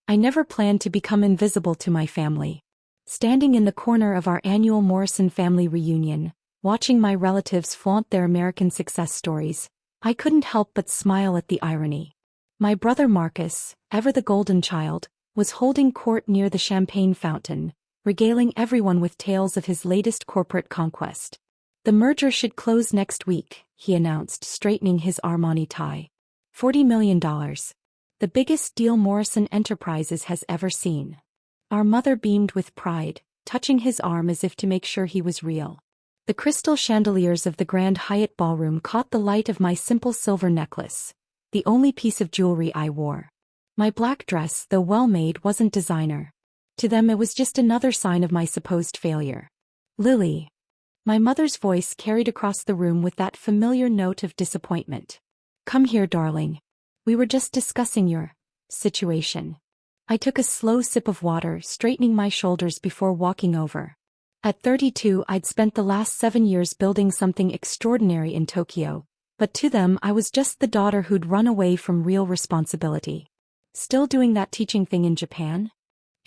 I never planned to become invisible to my family. Standing in the corner of our annual Morrison family reunion, watching my relatives flaunt their American success stories, I couldn't help but smile at the irony. My brother Marcus, ever the golden child, was holding court near the champagne fountain, regaling everyone with tales of his latest corporate conquest. The merger should close next week, he announced, straightening his Armani tie. $40 million. The biggest deal Morrison Enterprises has ever seen. Our mother beamed with pride, touching his arm as if to make sure he was real. The crystal chandeliers of the Grand Hyatt ballroom caught the light of my simple silver necklace, the only piece of jewelry I wore. My black dress, though well-made, wasn't designer. To them it was just another sign of my supposed failure. Lily. My mother's voice carried across the room with that familiar note of disappointment. Come here, darling. We were just discussing your situation. I took a slow sip of water, straightening my shoulders before walking over. At 32, I'd spent the last 7 years building something extraordinary in Tokyo, but to them I was just the daughter who'd run away from real responsibility. Still doing that teaching thing in Japan?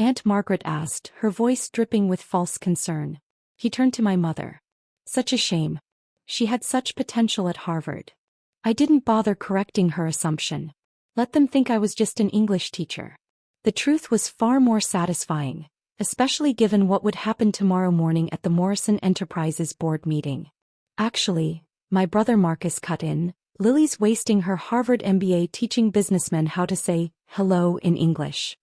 Aunt Margaret asked, her voice dripping with false concern. He turned to my mother. Such a shame. She had such potential at Harvard. I didn't bother correcting her assumption. Let them think I was just an English teacher. The truth was far more satisfying, especially given what would happen tomorrow morning at the Morrison Enterprises board meeting. Actually, my brother Marcus cut in, Lily's wasting her Harvard MBA teaching businessmen how to say hello in English.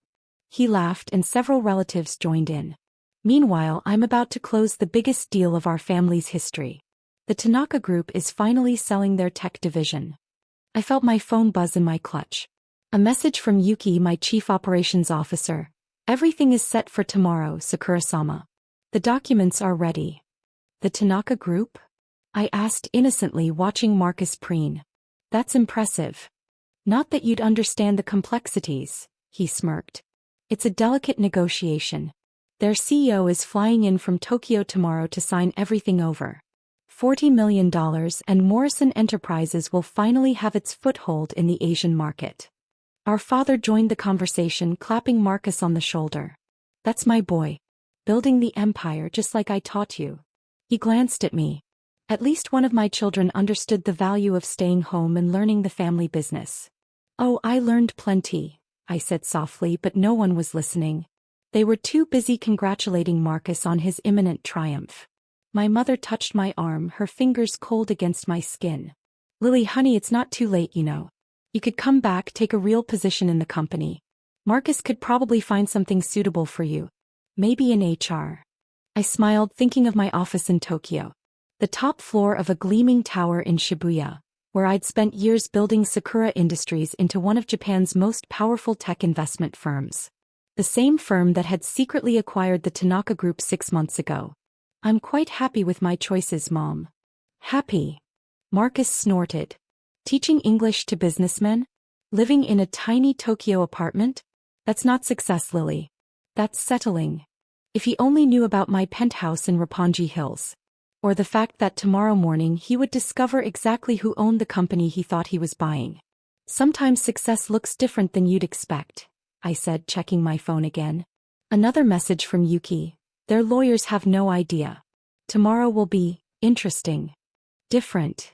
He laughed and several relatives joined in. Meanwhile, I'm about to close the biggest deal of our family's history. The Tanaka Group is finally selling their tech division. I felt my phone buzz in my clutch. A message from Yuki, my chief operations officer. Everything is set for tomorrow, Sakura-sama. The documents are ready. The Tanaka Group? I asked innocently, watching Marcus preen. That's impressive. Not that you'd understand the complexities, he smirked. It's a delicate negotiation. Their CEO is flying in from Tokyo tomorrow to sign everything over. $40 million, and Morrison Enterprises will finally have its foothold in the Asian market. Our father joined the conversation, clapping Marcus on the shoulder. That's my boy. Building the empire just like I taught you. He glanced at me. At least one of my children understood the value of staying home and learning the family business. Oh, I learned plenty, I said softly, but no one was listening. They were too busy congratulating Marcus on his imminent triumph. My mother touched my arm, her fingers cold against my skin. Lily, honey, it's not too late, you know. You could come back, take a real position in the company. Marcus could probably find something suitable for you. Maybe in HR. I smiled, thinking of my office in Tokyo. The top floor of a gleaming tower in Shibuya, where I'd spent years building Sakura Industries into one of Japan's most powerful tech investment firms. The same firm that had secretly acquired the Tanaka Group 6 months ago. I'm quite happy with my choices, Mom. Happy? Marcus snorted. Teaching English to businessmen? Living in a tiny Tokyo apartment? That's not success, Lily. That's settling. If he only knew about my penthouse in Roppongi Hills. Or the fact that tomorrow morning he would discover exactly who owned the company he thought he was buying. Sometimes success looks different than you'd expect, I said, checking my phone again. Another message from Yuki. Their lawyers have no idea. Tomorrow will be interesting. Different.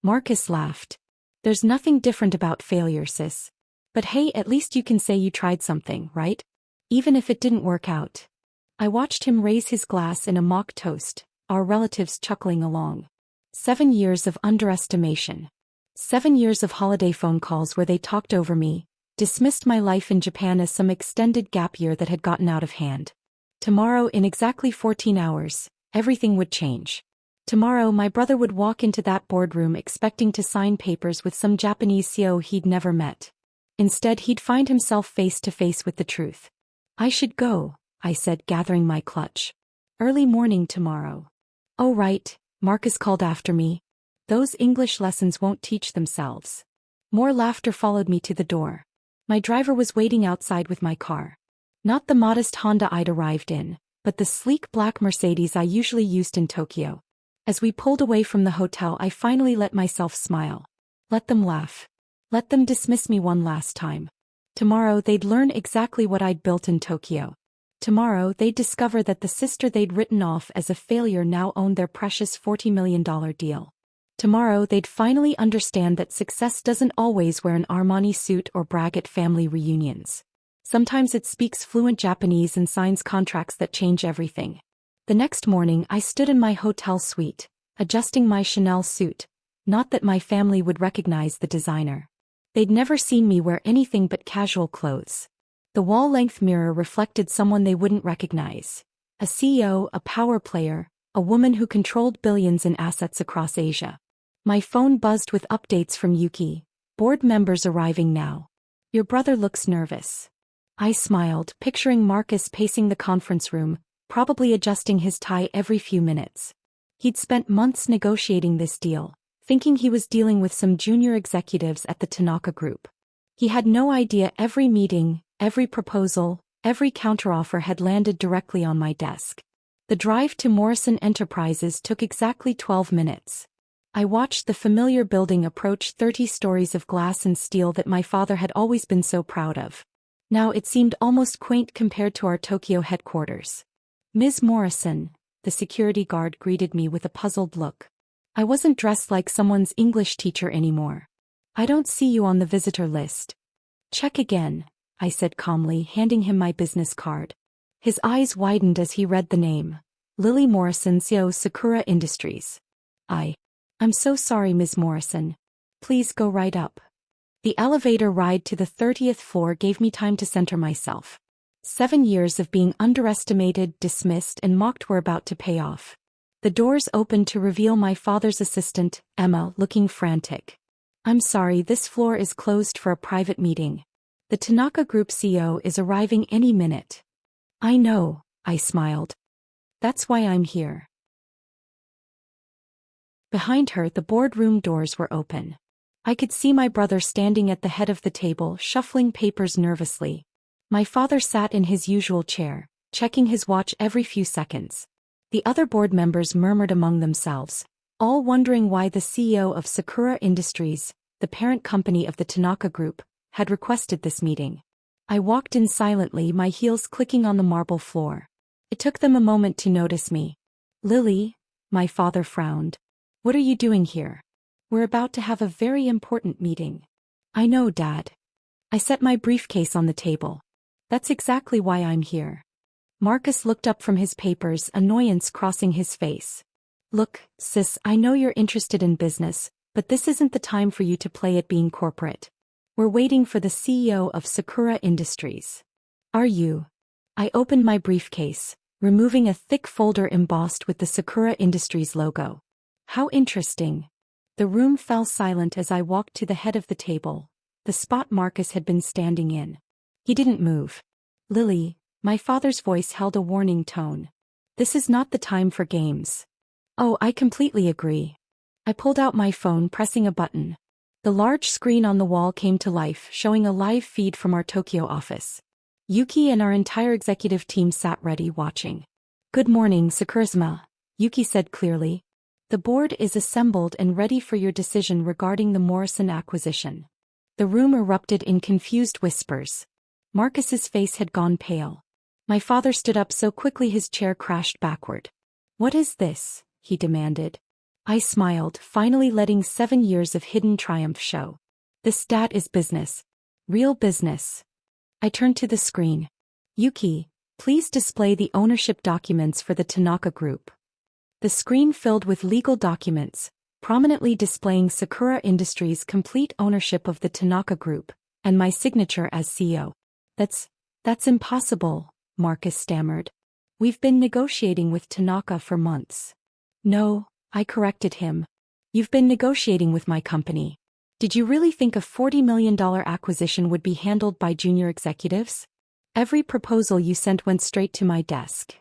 Marcus laughed. There's nothing different about failure, sis. But hey, at least you can say you tried something, right? Even if it didn't work out. I watched him raise his glass in a mock toast, our relatives chuckling along. 7 years of underestimation. 7 years of holiday phone calls where they talked over me, dismissed my life in Japan as some extended gap year that had gotten out of hand. Tomorrow, in exactly 14 hours, everything would change. Tomorrow, my brother would walk into that boardroom expecting to sign papers with some Japanese CEO he'd never met. Instead, he'd find himself face to face with the truth. I should go, I said, gathering my clutch. Early morning tomorrow. Oh right, Marcus called after me. Those English lessons won't teach themselves. More laughter followed me to the door. My driver was waiting outside with my car. Not the modest Honda I'd arrived in, but the sleek black Mercedes I usually used in Tokyo. As we pulled away from the hotel, I finally let myself smile. Let them laugh. Let them dismiss me one last time. Tomorrow they'd learn exactly what I'd built in Tokyo. Tomorrow they'd discover that the sister they'd written off as a failure now owned their precious $40 million deal. Tomorrow they'd finally understand that success doesn't always wear an Armani suit or brag at family reunions. Sometimes it speaks fluent Japanese and signs contracts that change everything. The next morning I stood in my hotel suite, adjusting my Chanel suit. Not that my family would recognize the designer. They'd never seen me wear anything but casual clothes. The wall-length mirror reflected someone they wouldn't recognize. A CEO, a power player, a woman who controlled billions in assets across Asia. My phone buzzed with updates from Yuki. Board members arriving now. Your brother looks nervous. I smiled, picturing Marcus pacing the conference room, probably adjusting his tie every few minutes. He'd spent months negotiating this deal, thinking he was dealing with some junior executives at the Tanaka Group. He had no idea every meeting, every proposal, every counteroffer had landed directly on my desk. The drive to Morrison Enterprises took exactly 12 minutes. I watched the familiar building approach 30 stories of glass and steel that my father had always been so proud of. Now it seemed almost quaint compared to our Tokyo headquarters. Ms. Morrison, the security guard greeted me with a puzzled look. I wasn't dressed like someone's English teacher anymore. I don't see you on the visitor list. Check again, I said calmly, handing him my business card. His eyes widened as he read the name. Lily Morrison, CEO, Sakura Industries. I'm so sorry, Ms. Morrison. Please go right up. The elevator ride to the 30th floor gave me time to center myself. 7 years of being underestimated, dismissed, and mocked were about to pay off. The doors opened to reveal my father's assistant, Emma, looking frantic. I'm sorry, this floor is closed for a private meeting. The Tanaka Group CEO is arriving any minute. I know, I smiled. That's why I'm here. Behind her, the boardroom doors were open. I could see my brother standing at the head of the table, shuffling papers nervously. My father sat in his usual chair, checking his watch every few seconds. The other board members murmured among themselves, all wondering why the CEO of Sakura Industries, the parent company of the Tanaka Group, had requested this meeting. I walked in silently, my heels clicking on the marble floor. It took them a moment to notice me. Lily, my father frowned. What are you doing here? We're about to have a very important meeting. I know, Dad. I set my briefcase on the table. That's exactly why I'm here. Marcus looked up from his papers, annoyance crossing his face. Look, sis, I know you're interested in business, but this isn't the time for you to play at being corporate. We're waiting for the CEO of Sakura Industries. Are you? I opened my briefcase, removing a thick folder embossed with the Sakura Industries logo. How interesting. The room fell silent as I walked to the head of the table, the spot Marcus had been standing in. He didn't move. Lily, my father's voice held a warning tone. This is not the time for games. Oh, I completely agree. I pulled out my phone, pressing a button. The large screen on the wall came to life, showing a live feed from our Tokyo office. Yuki and our entire executive team sat ready, watching. Good morning, Sakura-sama, Yuki said clearly. The board is assembled and ready for your decision regarding the Morrison acquisition. The room erupted in confused whispers. Marcus's face had gone pale. My father stood up so quickly his chair crashed backward. What is this? He demanded. I smiled, finally letting 7 years of hidden triumph show. This, Dad, is business. Real business. I turned to the screen. Yuki, please display the ownership documents for the Tanaka Group. The screen filled with legal documents, prominently displaying Sakura Industries' complete ownership of the Tanaka Group, and my signature as CEO. That's impossible, Marcus stammered. We've been negotiating with Tanaka for months. No, I corrected him. You've been negotiating with my company. Did you really think a $40 million acquisition would be handled by junior executives? Every proposal you sent went straight to my desk.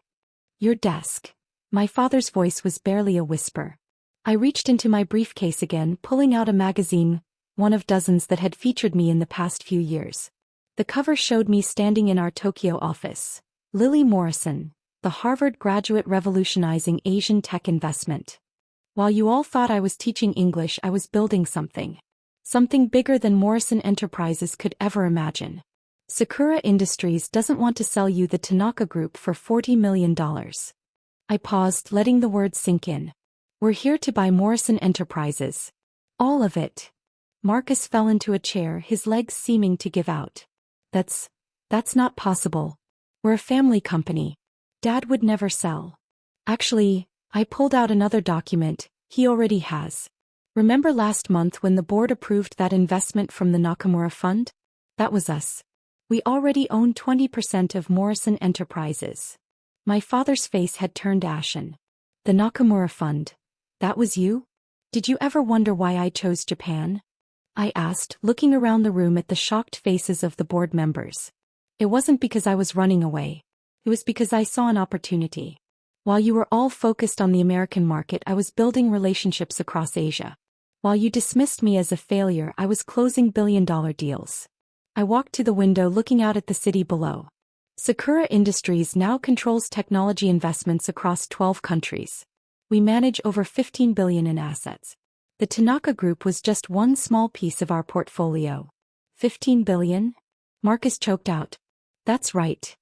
Your desk. My father's voice was barely a whisper. I reached into my briefcase again, pulling out a magazine, one of dozens that had featured me in the past few years. The cover showed me standing in our Tokyo office. Lily Morrison, the Harvard graduate revolutionizing Asian tech investment. While you all thought I was teaching English, I was building something. Something bigger than Morrison Enterprises could ever imagine. Sakura Industries doesn't want to sell you the Tanaka Group for $40 million. I paused, letting the words sink in. We're here to buy Morrison Enterprises. All of it. Marcus fell into a chair, his legs seeming to give out. That's not possible. We're a family company. Dad would never sell. Actually, I pulled out another document. He already has. Remember last month when the board approved that investment from the Nakamura Fund? That was us. We already own 20% of Morrison Enterprises. My father's face had turned ashen. The Nakamura Fund. That was you? Did you ever wonder why I chose Japan? I asked, looking around the room at the shocked faces of the board members. It wasn't because I was running away. It was because I saw an opportunity. While you were all focused on the American market, I was building relationships across Asia. While you dismissed me as a failure, I was closing billion-dollar deals. I walked to the window looking out at the city below. Sakura Industries now controls technology investments across 12 countries. We manage over $15 billion in assets. The Tanaka Group was just one small piece of our portfolio. $15 billion? Marcus choked out. That's right.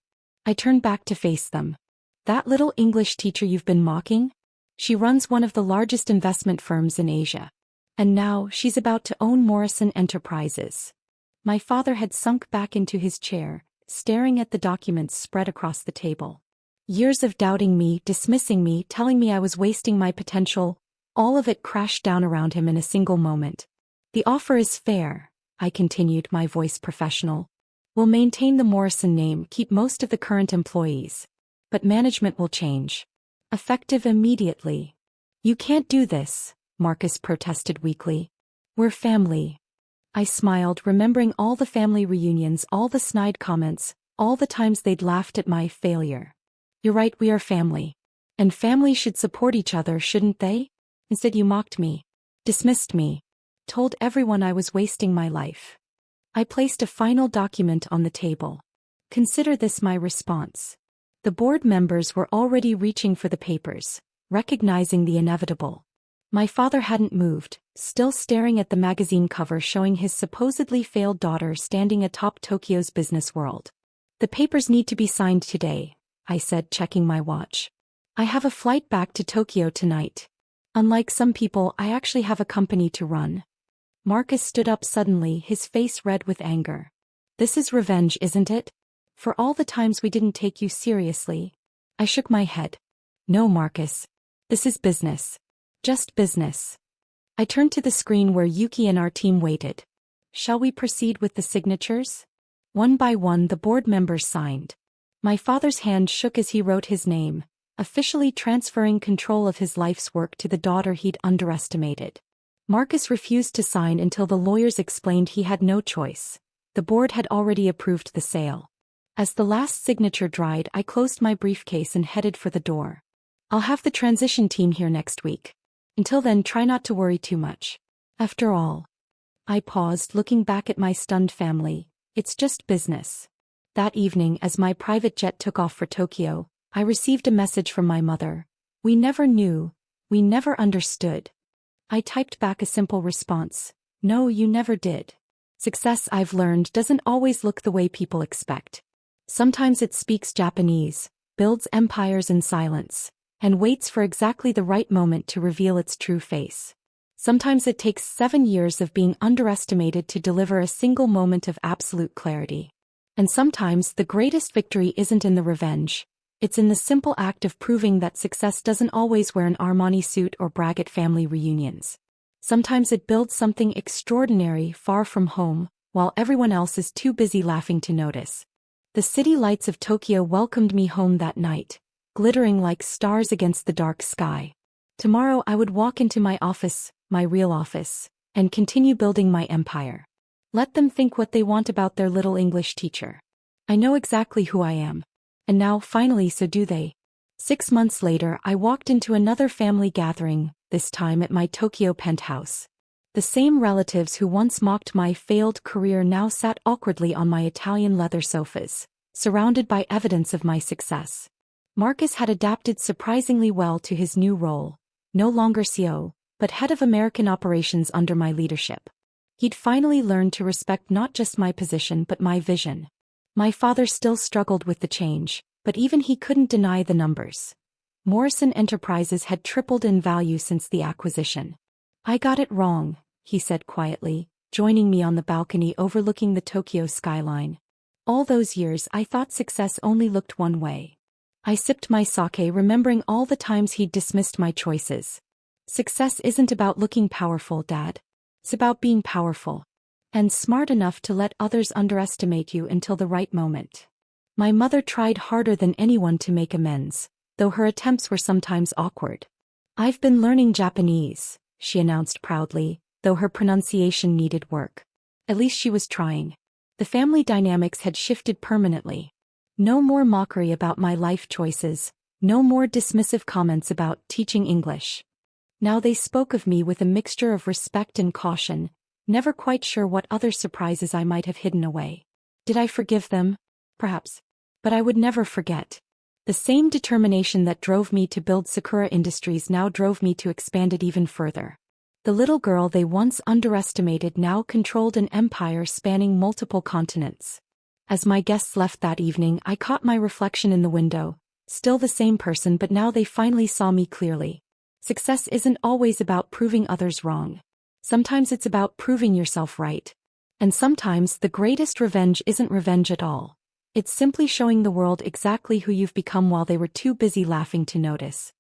I turned back to face them. That little English teacher you've been mocking? She runs one of the largest investment firms in Asia. And now she's about to own Morrison Enterprises. My father had sunk back into his chair, staring at the documents spread across the table. Years of doubting me, dismissing me, telling me I was wasting my potential, all of it crashed down around him in a single moment. The offer is fair, I continued, my voice professional. We'll maintain the Morrison name, keep most of the current employees. But management will change. Effective immediately. You can't do this, Marcus protested weakly. We're family. I smiled, remembering all the family reunions, all the snide comments, all the times they'd laughed at my failure. You're right, we are family. And families should support each other, shouldn't they? Instead you mocked me, dismissed me, told everyone I was wasting my life. I placed a final document on the table. Consider this my response. The board members were already reaching for the papers, recognizing the inevitable. My father hadn't moved, still staring at the magazine cover showing his supposedly failed daughter standing atop Tokyo's business world. The papers need to be signed today, I said, checking my watch. I have a flight back to Tokyo tonight. Unlike some people, I actually have a company to run. Marcus stood up suddenly, his face red with anger. This is revenge, isn't it? For all the times we didn't take you seriously. I shook my head. No, Marcus. This is business. Just business. I turned to the screen where Yuki and our team waited. Shall we proceed with the signatures? One by one the board members signed. My father's hand shook as he wrote his name, officially transferring control of his life's work to the daughter he'd underestimated. Marcus refused to sign until the lawyers explained he had no choice. The board had already approved the sale. As the last signature dried, I closed my briefcase and headed for the door. I'll have the transition team here next week. Until then, try not to worry too much. After all. I paused, looking back at my stunned family. It's just business. That evening, as my private jet took off for Tokyo, I received a message from my mother. We never knew. We never understood. I typed back a simple response. No, you never did. Success, I've learned, doesn't always look the way people expect. Sometimes it speaks Japanese, builds empires in silence, and waits for exactly the right moment to reveal its true face. Sometimes it takes 7 years of being underestimated to deliver a single moment of absolute clarity. And sometimes the greatest victory isn't in the revenge. It's in the simple act of proving that success doesn't always wear an Armani suit or brag at family reunions. Sometimes it builds something extraordinary far from home, while everyone else is too busy laughing to notice. The city lights of Tokyo welcomed me home that night, glittering like stars against the dark sky. Tomorrow I would walk into my office, my real office, and continue building my empire. Let them think what they want about their little English teacher. I know exactly who I am. And now, finally, so do they. 6 months later, I walked into another family gathering, this time at my Tokyo penthouse. The same relatives who once mocked my failed career now sat awkwardly on my Italian leather sofas, surrounded by evidence of my success. Marcus had adapted surprisingly well to his new role, no longer CEO, but head of American operations under my leadership. He'd finally learned to respect not just my position but my vision. My father still struggled with the change, but even he couldn't deny the numbers. Morrison Enterprises had tripled in value since the acquisition. I got it wrong, he said quietly, joining me on the balcony overlooking the Tokyo skyline. All those years I thought success only looked one way. I sipped my sake, remembering all the times he'd dismissed my choices. Success isn't about looking powerful, Dad. It's about being powerful. And smart enough to let others underestimate you until the right moment. My mother tried harder than anyone to make amends, though her attempts were sometimes awkward. I've been learning Japanese, she announced proudly, though her pronunciation needed work. At least she was trying. The family dynamics had shifted permanently. No more mockery about my life choices, no more dismissive comments about teaching English. Now they spoke of me with a mixture of respect and caution, never quite sure what other surprises I might have hidden away. Did I forgive them? Perhaps. But I would never forget. The same determination that drove me to build Sakura Industries now drove me to expand it even further. The little girl they once underestimated now controlled an empire spanning multiple continents. As my guests left that evening, I caught my reflection in the window, still the same person, but now they finally saw me clearly. Success isn't always about proving others wrong. Sometimes it's about proving yourself right. And sometimes the greatest revenge isn't revenge at all. It's simply showing the world exactly who you've become while they were too busy laughing to notice.